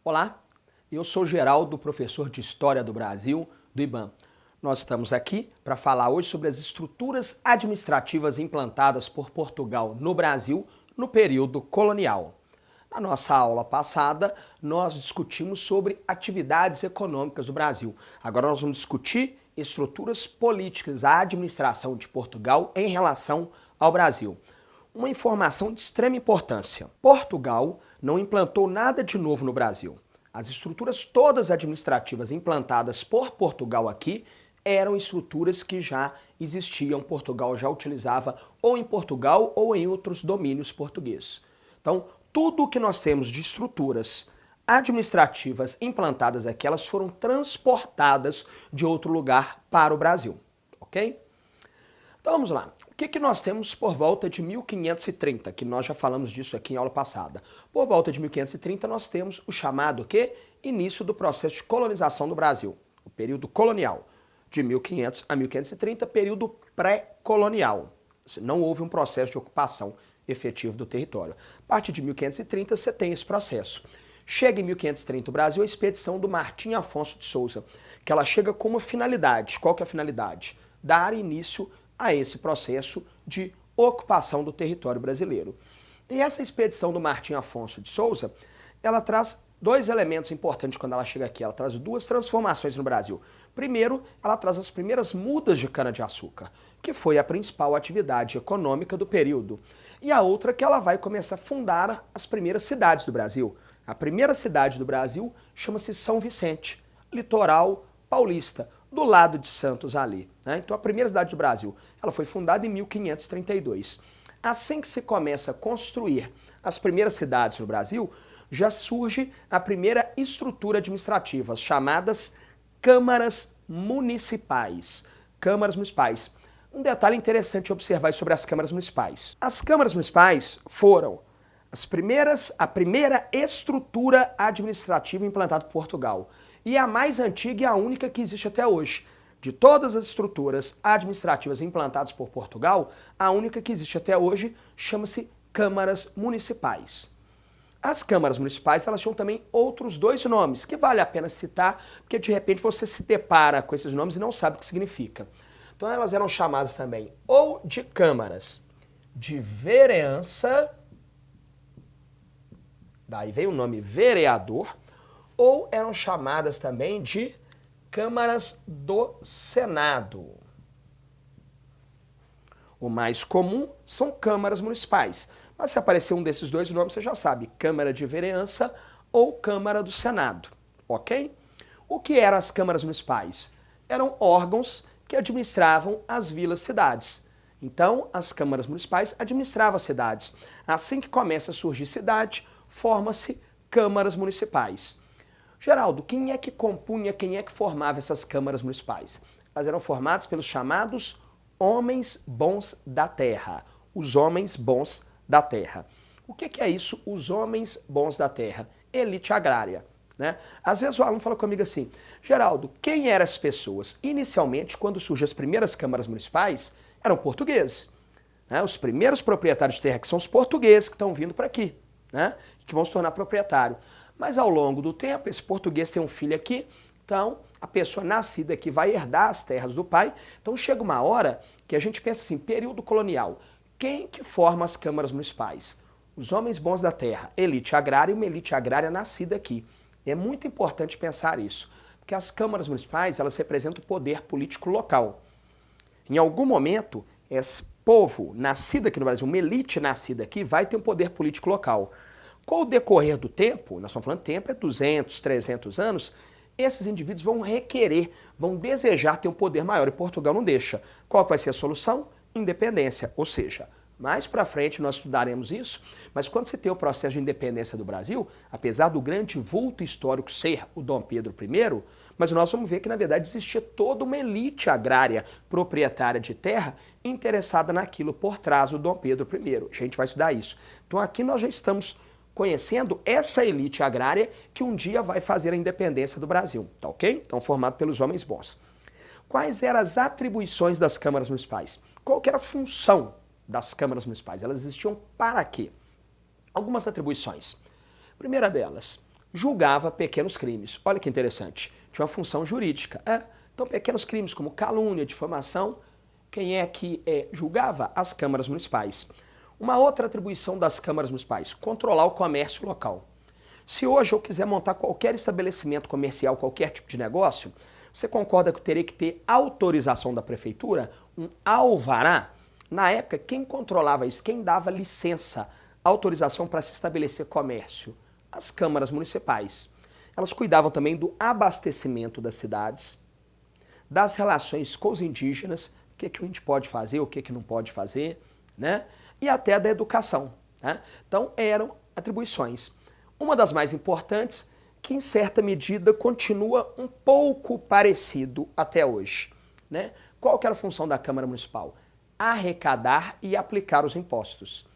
Olá, eu sou Geraldo, professor de História do Brasil, do IBAM. Nós estamos aqui para falar hoje sobre as estruturas administrativas implantadas por Portugal no Brasil no período colonial. Na nossa aula passada, nós discutimos sobre atividades econômicas do Brasil. Agora nós vamos discutir estruturas políticas, a administração de Portugal em relação ao Brasil. Uma informação de extrema importância. Portugal não implantou nada de novo no Brasil. As estruturas todas administrativas implantadas por Portugal aqui eram estruturas que já existiam, Portugal já utilizava ou em Portugal ou em outros domínios portugueses. Então, tudo o que nós temos de estruturas administrativas implantadas aqui, elas foram transportadas de outro lugar para o Brasil, ok? Então vamos lá. O que nós temos por volta de 1530, que nós já falamos disso aqui em aula passada. Por volta de 1530 nós temos o chamado início do processo de colonização do Brasil, o período colonial. De 1500 a 1530, período pré-colonial. Não houve um processo de ocupação efetivo do território. A partir de 1530 você tem esse processo. Chega em 1530 o Brasil a expedição do Martim Afonso de Souza, que ela chega com uma finalidade. Qual que é a finalidade? Dar início a esse processo de ocupação do território brasileiro. E essa expedição do Martim Afonso de Souza, ela traz dois elementos importantes quando ela chega aqui. Ela traz duas transformações no Brasil. Primeiro, ela traz as primeiras mudas de cana-de-açúcar, que foi a principal atividade econômica do período. E a outra que ela vai começar a fundar as primeiras cidades do Brasil. A primeira cidade do Brasil chama-se São Vicente, litoral paulista, do lado de Santos ali, né? Então a primeira cidade do Brasil, ela foi fundada em 1532. Assim que se começa a construir as primeiras cidades no Brasil, já surge a primeira estrutura administrativa, chamadas câmaras municipais. Câmaras municipais. Um detalhe interessante observar sobre as câmaras municipais. As câmaras municipais foram a primeira estrutura administrativa implantada por Portugal. E a mais antiga e a única que existe até hoje. De todas as estruturas administrativas implantadas por Portugal, a única que existe até hoje chama-se câmaras municipais. As câmaras municipais, elas tinham também outros dois nomes, que vale a pena citar, porque de repente você se depara com esses nomes e não sabe o que significa. Então elas eram chamadas também ou de câmaras de vereança, daí veio o nome vereador, ou eram chamadas também de câmaras do Senado. O mais comum são câmaras municipais, mas se aparecer um desses dois nomes, você já sabe, Câmara de Vereança ou Câmara do Senado, ok? O que eram as câmaras municipais? Eram órgãos que administravam as vilas-cidades. Então, as câmaras municipais administravam as cidades. Assim que começa a surgir cidade, forma-se câmaras municipais. Geraldo, quem é que compunha, quem é que formava essas câmaras municipais? Elas eram formadas pelos chamados homens bons da terra. Os homens bons da terra. O que é isso, os homens bons da terra? Elite agrária, né? Às vezes o aluno fala comigo assim, Geraldo, quem eram as pessoas? Inicialmente, quando surgem as primeiras câmaras municipais, eram portugueses. Né? Os primeiros proprietários de terra, que são os portugueses que estão vindo para aqui, né? Que vão se tornar proprietário. Mas ao longo do tempo, esse português tem um filho aqui, então a pessoa nascida aqui vai herdar as terras do pai. Então chega uma hora que a gente pensa assim, período colonial, quem que forma as câmaras municipais? Os homens bons da terra, elite agrária e uma elite agrária nascida aqui. É muito importante pensar isso, porque as câmaras municipais, elas representam o poder político local. Em algum momento, esse povo nascido aqui no Brasil, uma elite nascida aqui, vai ter um poder político local. Com o decorrer do tempo, nós estamos falando de tempo, é 200, 300 anos, esses indivíduos vão requerer, vão desejar ter um poder maior e Portugal não deixa. Qual vai ser a solução? Independência, ou seja, mais para frente nós estudaremos isso, mas quando você tem o processo de independência do Brasil, apesar do grande vulto histórico ser o Dom Pedro I, mas nós vamos ver que na verdade existia toda uma elite agrária proprietária de terra interessada naquilo por trás do Dom Pedro I. A gente vai estudar isso. Então aqui nós já estamos conhecendo essa elite agrária que um dia vai fazer a independência do Brasil, tá ok? Então, formado pelos homens bons. Quais eram as atribuições das câmaras municipais? Qual que era a função das câmaras municipais? Elas existiam para quê? Algumas atribuições. Primeira delas, julgava pequenos crimes. Olha que interessante, tinha uma função jurídica. Então, pequenos crimes como calúnia, difamação, quem é que julgava? As câmaras municipais. Uma outra atribuição das câmaras municipais, controlar o comércio local. Se hoje eu quiser montar qualquer estabelecimento comercial, qualquer tipo de negócio, você concorda que eu teria que ter autorização da prefeitura, um alvará? Na época, quem controlava isso, quem dava licença, autorização para se estabelecer comércio? As câmaras municipais. Elas cuidavam também do abastecimento das cidades, das relações com os indígenas, o que o índio pode fazer, o que não pode fazer, né? E até da educação. Né? Então, eram atribuições. Uma das mais importantes, que em certa medida continua um pouco parecido até hoje. Né? Qual que era a função da Câmara Municipal? Arrecadar e aplicar os impostos.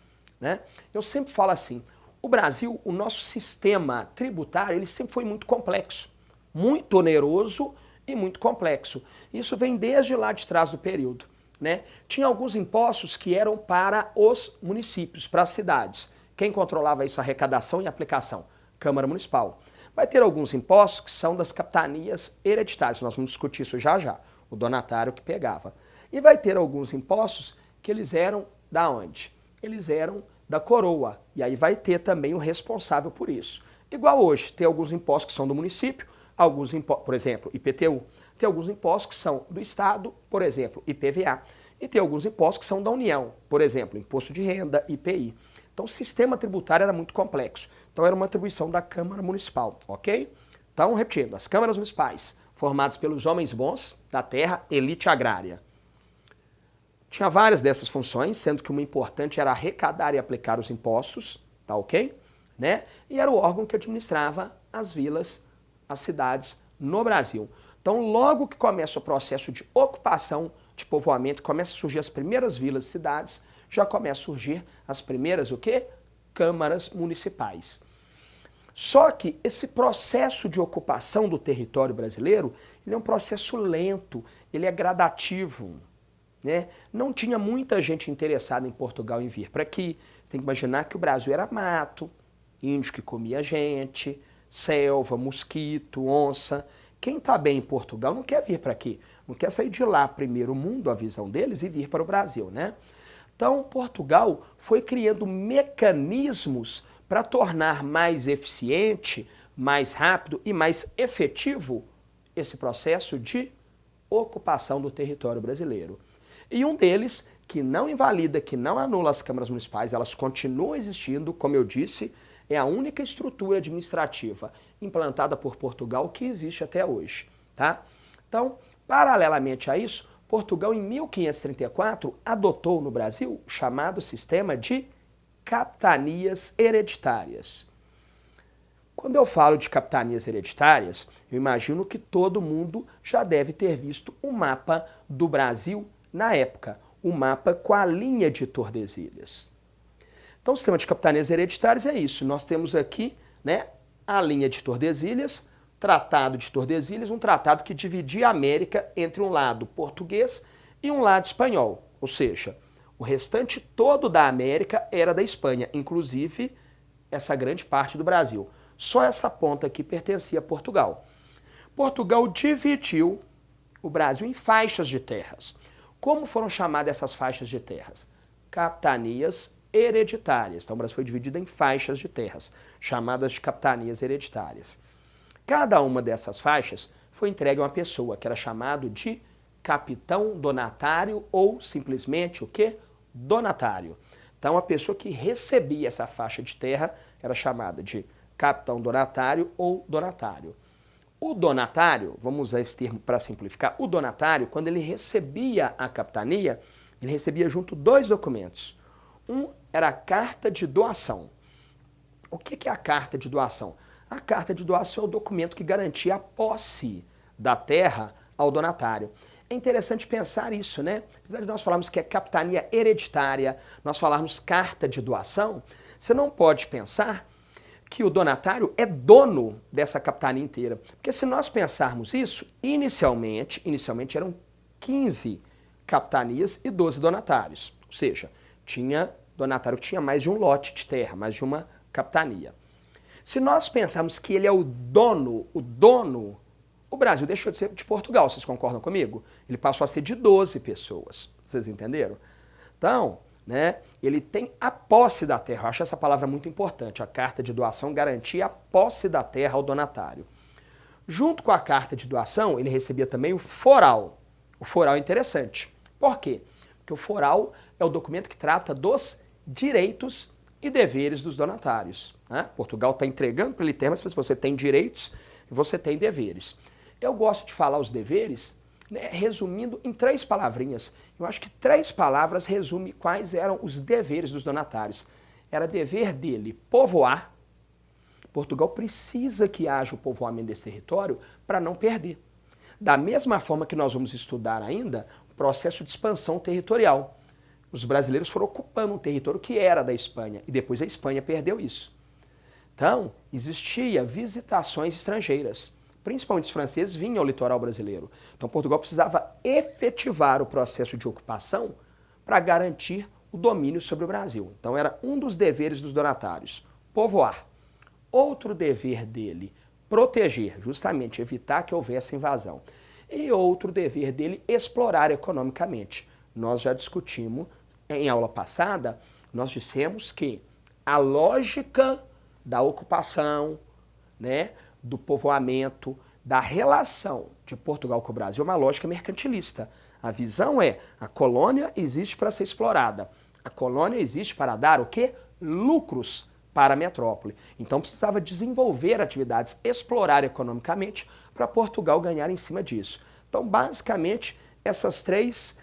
Né? Eu sempre falo assim, o Brasil, o nosso sistema tributário, ele sempre foi muito complexo, muito oneroso e muito complexo. Isso vem desde lá de trás do período. Né? Tinha alguns impostos que eram para os municípios, para as cidades. Quem controlava isso, a arrecadação e aplicação? Câmara Municipal. Vai ter alguns impostos que são das capitanias hereditárias, nós vamos discutir isso já já, o donatário que pegava. E vai ter alguns impostos que eles eram da onde? Eles eram da coroa, e aí vai ter também o responsável por isso. Igual hoje, tem alguns impostos que são do município, alguns impostos, por exemplo, IPTU, tem alguns impostos que são do Estado, por exemplo, IPVA, e tem alguns impostos que são da União, por exemplo, Imposto de Renda, IPI. Então o sistema tributário era muito complexo. Então era uma atribuição da Câmara Municipal, ok? Então, repetindo, as câmaras municipais, formadas pelos homens bons da terra, elite agrária. Tinha várias dessas funções, sendo que uma importante era arrecadar e aplicar os impostos, tá ok? Né? E era o órgão que administrava as vilas, as cidades no Brasil. Então, logo que começa o processo de ocupação, de povoamento, começa a surgir as primeiras vilas e cidades, já começa a surgir as primeiras, o quê? Câmaras municipais. Só que esse processo de ocupação do território brasileiro, ele é um processo lento, ele é gradativo. Né? Não tinha muita gente interessada em Portugal em vir para aqui. Você tem que imaginar que o Brasil era mato, índio que comia gente, selva, mosquito, onça. Quem está bem em Portugal não quer vir para aqui, não quer sair de lá, primeiro mundo, a visão deles, e vir para o Brasil, né? Então, Portugal foi criando mecanismos para tornar mais eficiente, mais rápido e mais efetivo esse processo de ocupação do território brasileiro. E um deles, que não invalida, que não anula as câmaras municipais, elas continuam existindo, como eu disse, é a única estrutura administrativa implantada por Portugal que existe até hoje. Tá? Então, paralelamente a isso, Portugal, em 1534, adotou no Brasil o chamado sistema de capitanias hereditárias. Quando eu falo de capitanias hereditárias, eu imagino que todo mundo já deve ter visto o mapa do Brasil na época, o mapa com a linha de Tordesilhas. Então, o sistema de capitanias hereditárias é isso. Nós temos aqui, né, a linha de Tordesilhas, Tratado de Tordesilhas, um tratado que dividia a América entre um lado português e um lado espanhol. Ou seja, o restante todo da América era da Espanha, inclusive essa grande parte do Brasil. Só essa ponta aqui pertencia a Portugal. Portugal dividiu o Brasil em faixas de terras. Como foram chamadas essas faixas de terras? Capitanias hereditárias. Então o Brasil foi dividido em faixas de terras, chamadas de capitanias hereditárias. Cada uma dessas faixas foi entregue a uma pessoa, que era chamado de capitão donatário ou simplesmente o quê? Donatário. Então a pessoa que recebia essa faixa de terra era chamada de capitão donatário ou donatário. O donatário, vamos usar esse termo para simplificar, o donatário, quando ele recebia a capitania, ele recebia junto dois documentos. Um era a carta de doação. O que é a carta de doação? A carta de doação é o documento que garantia a posse da terra ao donatário. É interessante pensar isso, né? Apesar de nós falarmos que é capitania hereditária, nós falarmos carta de doação, você não pode pensar que o donatário é dono dessa capitania inteira. Porque se nós pensarmos isso, inicialmente eram 15 capitanias e 12 donatários. Ou seja, tinha donatário que tinha mais de um lote de terra, mais de uma capitania. Se nós pensarmos que ele é o dono, o Brasil deixou de ser de Portugal, vocês concordam comigo? Ele passou a ser de 12 pessoas, vocês entenderam? Então, né, ele tem a posse da terra. Eu acho essa palavra muito importante. A carta de doação garantia a posse da terra ao donatário. Junto com a carta de doação, ele recebia também o foral. O foral é interessante. Por quê? Porque o foral é o documento que trata dos direitos e deveres dos donatários. Né? Portugal está entregando para ele ter, mas se você tem direitos, você tem deveres. Eu gosto de falar os deveres, né, resumindo em 3 palavrinhas. Eu acho que 3 palavras resumem quais eram os deveres dos donatários. Era dever dele povoar. Portugal precisa que haja o povoamento desse território para não perder. Da mesma forma que nós vamos estudar ainda o processo de expansão territorial. Os brasileiros foram ocupando um território que era da Espanha e depois a Espanha perdeu isso. Então, existia visitações estrangeiras. Principalmente os franceses vinham ao litoral brasileiro. Então Portugal precisava efetivar o processo de ocupação para garantir o domínio sobre o Brasil. Então era um dos deveres dos donatários, povoar. Outro dever dele, proteger, justamente evitar que houvesse invasão. E outro dever dele, explorar economicamente. Nós já discutimos em aula passada, nós dissemos que a lógica da ocupação, né, do povoamento, da relação de Portugal com o Brasil é uma lógica mercantilista. A visão é, a colônia existe para ser explorada. A colônia existe para dar o quê? Lucros para a metrópole. Então precisava desenvolver atividades, explorar economicamente para Portugal ganhar em cima disso. Então, basicamente, essas 3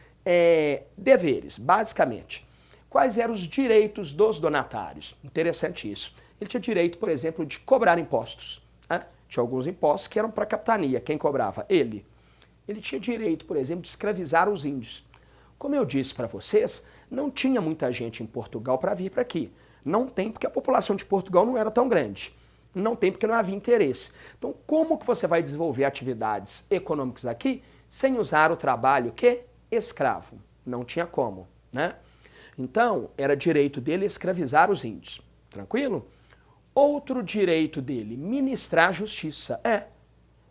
deveres, basicamente. Quais eram os direitos dos donatários? Interessante isso. Ele tinha direito, por exemplo, de cobrar impostos. Né? Tinha alguns impostos que eram para a capitania. Quem cobrava? Ele. Ele tinha direito, por exemplo, de escravizar os índios. Como eu disse para vocês, não tinha muita gente em Portugal para vir para aqui. Não tem porque a população de Portugal não era tão grande. Não tem porque não havia interesse. Então, como que você vai desenvolver atividades econômicas aqui sem usar o trabalho que? Escravo. Não tinha como, né? Então, era direito dele escravizar os índios. Tranquilo? Outro direito dele, ministrar justiça.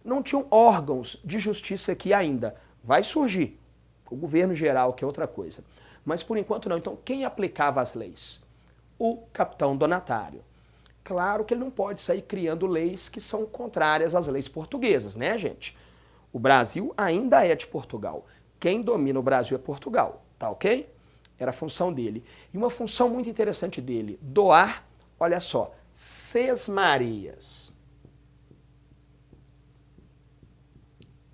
Não tinham órgãos de justiça aqui ainda. Vai surgir. O governo geral, que é outra coisa. Mas por enquanto não. Então, quem aplicava as leis? O capitão donatário. Claro que ele não pode sair criando leis que são contrárias às leis portuguesas, né, gente? O Brasil ainda é de Portugal. Quem domina o Brasil é Portugal, tá ok? Era a função dele. E uma função muito interessante dele, doar, olha só, sesmarias.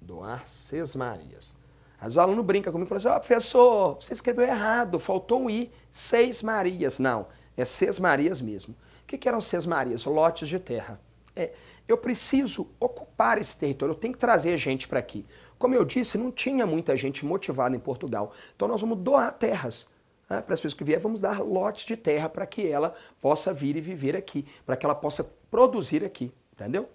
Doar sesmarias. As alunos brincam comigo e falam assim, professor, você escreveu errado, faltou um i, sesmarias. Não, é sesmarias mesmo. O que eram sesmarias? Lotes de terra. Eu preciso ocupar esse território, eu tenho que trazer gente para aqui. Como eu disse, não tinha muita gente motivada em Portugal. Então nós vamos doar terras. Para as pessoas que vierem, vamos dar lotes de terra para que ela possa vir e viver aqui, para que ela possa produzir aqui, entendeu?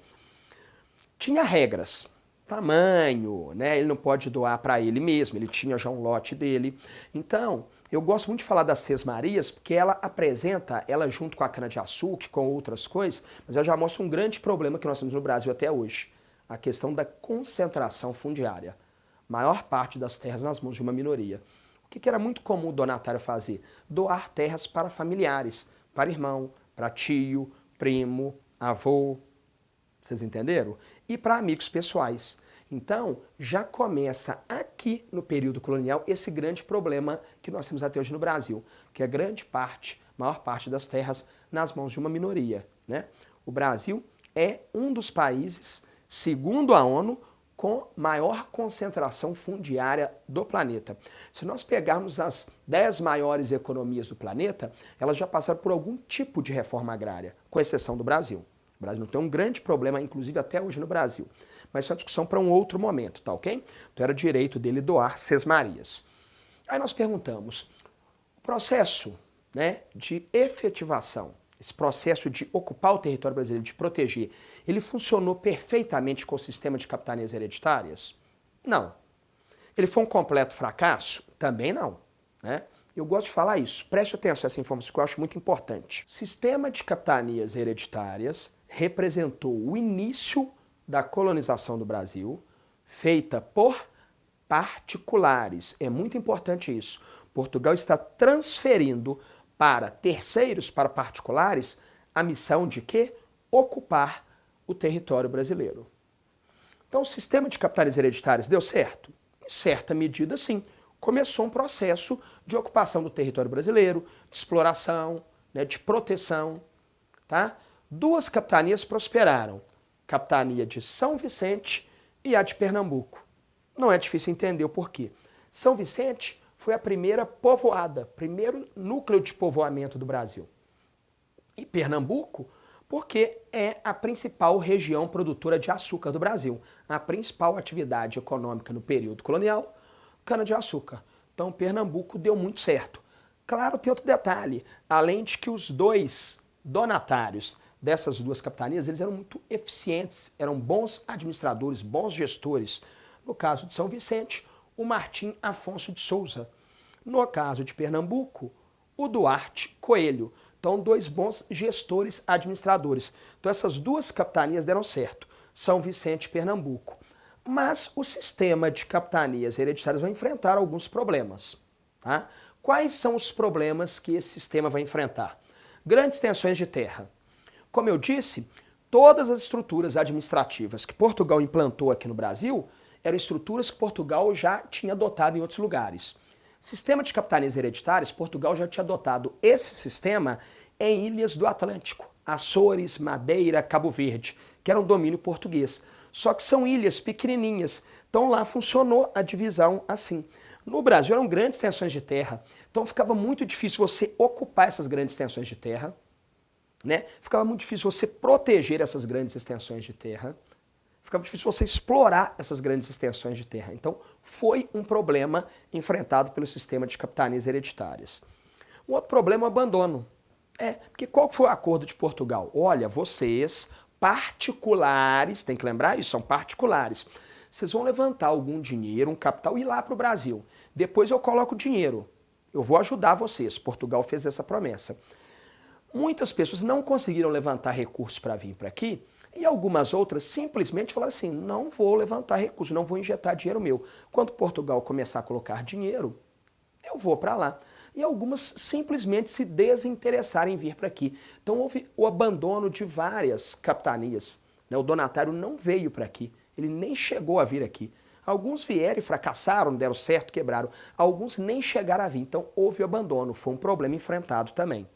Tinha regras, tamanho, né? Ele não pode doar para ele mesmo, ele tinha já um lote dele. Então, eu gosto muito de falar das sesmarias, porque ela apresenta, ela junto com a cana-de-açúcar, com outras coisas, mas ela já mostra um grande problema que nós temos no Brasil até hoje, a questão da concentração fundiária. Maior parte das terras nas mãos de uma minoria. O que era muito comum o donatário fazer? Doar terras para familiares, para irmão, para tio, primo, avô, vocês entenderam? E para amigos pessoais. Então, já começa aqui no período colonial esse grande problema que nós temos até hoje no Brasil, que é grande parte, maior parte das terras nas mãos de uma minoria, né? O Brasil é um dos países, segundo a ONU, com maior concentração fundiária do planeta. Se nós pegarmos as 10 maiores economias do planeta, elas já passaram por algum tipo de reforma agrária, com exceção do Brasil. O Brasil tem um grande problema, inclusive até hoje no Brasil. Mas isso é uma discussão para um outro momento, tá ok? Então era direito dele doar sesmarias. Aí nós perguntamos, o processo, né, de efetivação, esse processo de ocupar o território brasileiro, de proteger, ele funcionou perfeitamente com o sistema de capitanias hereditárias? Não. Ele foi um completo fracasso? Também não, né? Eu gosto de falar isso. Preste atenção a essa informação que eu acho muito importante. Sistema de capitanias hereditárias representou o início da colonização do Brasil, feita por particulares. É muito importante isso. Portugal está transferindo para terceiros, para particulares, a missão de quê? Ocupar o território brasileiro. Então o sistema de capitanias hereditárias deu certo? Em certa medida, sim. Começou um processo de ocupação do território brasileiro, de exploração, né, de proteção. Tá? Duas capitanias prosperaram, capitania de São Vicente e a de Pernambuco. Não é difícil entender o porquê. São Vicente foi a primeira povoada, primeiro núcleo de povoamento do Brasil. E Pernambuco, porque é a principal região produtora de açúcar do Brasil. A principal atividade econômica no período colonial, cana-de-açúcar. Então Pernambuco deu muito certo. Claro, tem outro detalhe, além de que os dois donatários dessas duas capitanias, eles eram muito eficientes, eram bons administradores, bons gestores. No caso de São Vicente, o Martim Afonso de Souza. No caso de Pernambuco, o Duarte Coelho. Então, dois bons gestores administradores. Então, essas duas capitanias deram certo, São Vicente e Pernambuco. Mas o sistema de capitanias hereditárias vai enfrentar alguns problemas. Tá? Quais são os problemas que esse sistema vai enfrentar? Grandes extensões de terra. Como eu disse, todas as estruturas administrativas que Portugal implantou aqui no Brasil eram estruturas que Portugal já tinha adotado em outros lugares. Sistema de capitanias hereditárias, Portugal já tinha adotado esse sistema em ilhas do Atlântico, Açores, Madeira, Cabo Verde, que eram domínio português. Só que são ilhas pequenininhas, então lá funcionou a divisão assim. No Brasil eram grandes extensões de terra, então ficava muito difícil você ocupar essas grandes extensões de terra, né? Ficava muito difícil você proteger essas grandes extensões de terra, ficava difícil você explorar essas grandes extensões de terra. Então foi um problema enfrentado pelo sistema de capitanias hereditárias. Um outro problema é o abandono. Porque qual foi o acordo de Portugal? Olha, vocês, particulares, tem que lembrar isso, são particulares, vocês vão levantar algum dinheiro, um capital e ir lá para o Brasil. Depois eu coloco o dinheiro, eu vou ajudar vocês. Portugal fez essa promessa. Muitas pessoas não conseguiram levantar recursos para vir para aqui e algumas outras simplesmente falaram assim, não vou levantar recursos, não vou injetar dinheiro meu. Quando Portugal começar a colocar dinheiro, eu vou para lá. E algumas simplesmente se desinteressaram em vir para aqui. Então houve o abandono de várias capitanias. O donatário não veio para aqui, ele nem chegou a vir aqui. Alguns vieram e fracassaram, não deram certo, quebraram. Alguns nem chegaram a vir, então houve o abandono, foi um problema enfrentado também.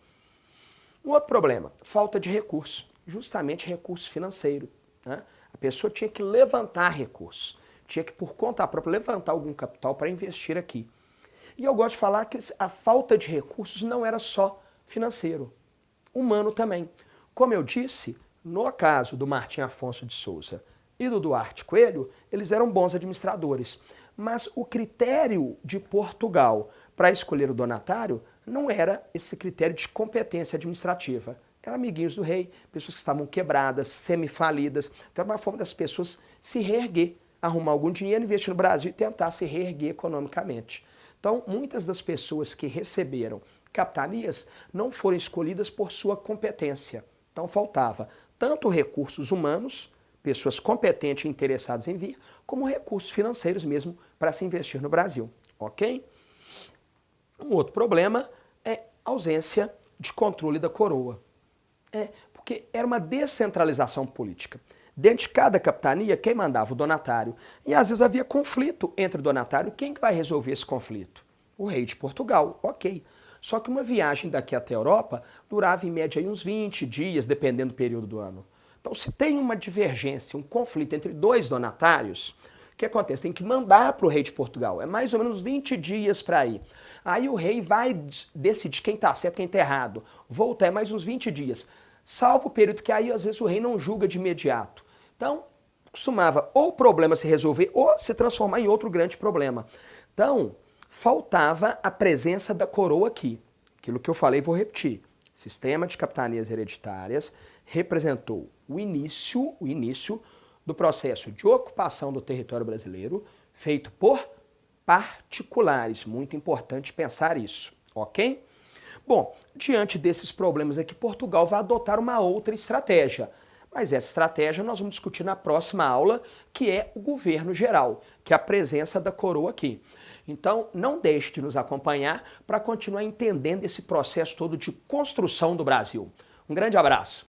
Um outro problema, falta de recurso, justamente recurso financeiro. Né? A pessoa tinha que levantar recursos, tinha que por conta própria levantar algum capital para investir aqui. E eu gosto de falar que a falta de recursos não era só financeiro, humano também. Como eu disse, no caso do Martim Afonso de Souza e do Duarte Coelho, eles eram bons administradores. Mas o critério de Portugal para escolher o donatário não era esse critério de competência administrativa. Eram amiguinhos do rei, pessoas que estavam quebradas, semifalidas. Então era uma forma das pessoas se reerguer, arrumar algum dinheiro, investir no Brasil e tentar se reerguer economicamente. Então, muitas das pessoas que receberam capitanias não foram escolhidas por sua competência. Então, faltava tanto recursos humanos, pessoas competentes e interessadas em vir, como recursos financeiros mesmo para se investir no Brasil. Ok? Um outro problema é a ausência de controle da coroa. Porque era uma descentralização política. Dentro de cada capitania, quem mandava? O donatário. E às vezes havia conflito entre o donatário. Quem que vai resolver esse conflito? O rei de Portugal. Ok. Só que uma viagem daqui até a Europa durava em média aí uns 20 dias, dependendo do período do ano. Então, se tem uma divergência, um conflito entre dois donatários, o que acontece? Tem que mandar para o rei de Portugal. É mais ou menos 20 dias para ir. Aí o rei vai decidir quem está certo, quem está errado. Volta, é mais uns 20 dias. Salvo o período que aí, às vezes, o rei não julga de imediato. Então, costumava ou o problema se resolver ou se transformar em outro grande problema. Então, faltava a presença da coroa aqui. Aquilo que eu falei, vou repetir. Sistema de capitanias hereditárias representou o início do processo de ocupação do território brasileiro feito por particulares. Muito importante pensar isso, ok? Bom, diante desses problemas aqui, Portugal vai adotar uma outra estratégia. Mas essa estratégia nós vamos discutir na próxima aula, que é o governo geral, que é a presença da coroa aqui. Então, não deixe de nos acompanhar para continuar entendendo esse processo todo de construção do Brasil. Um grande abraço.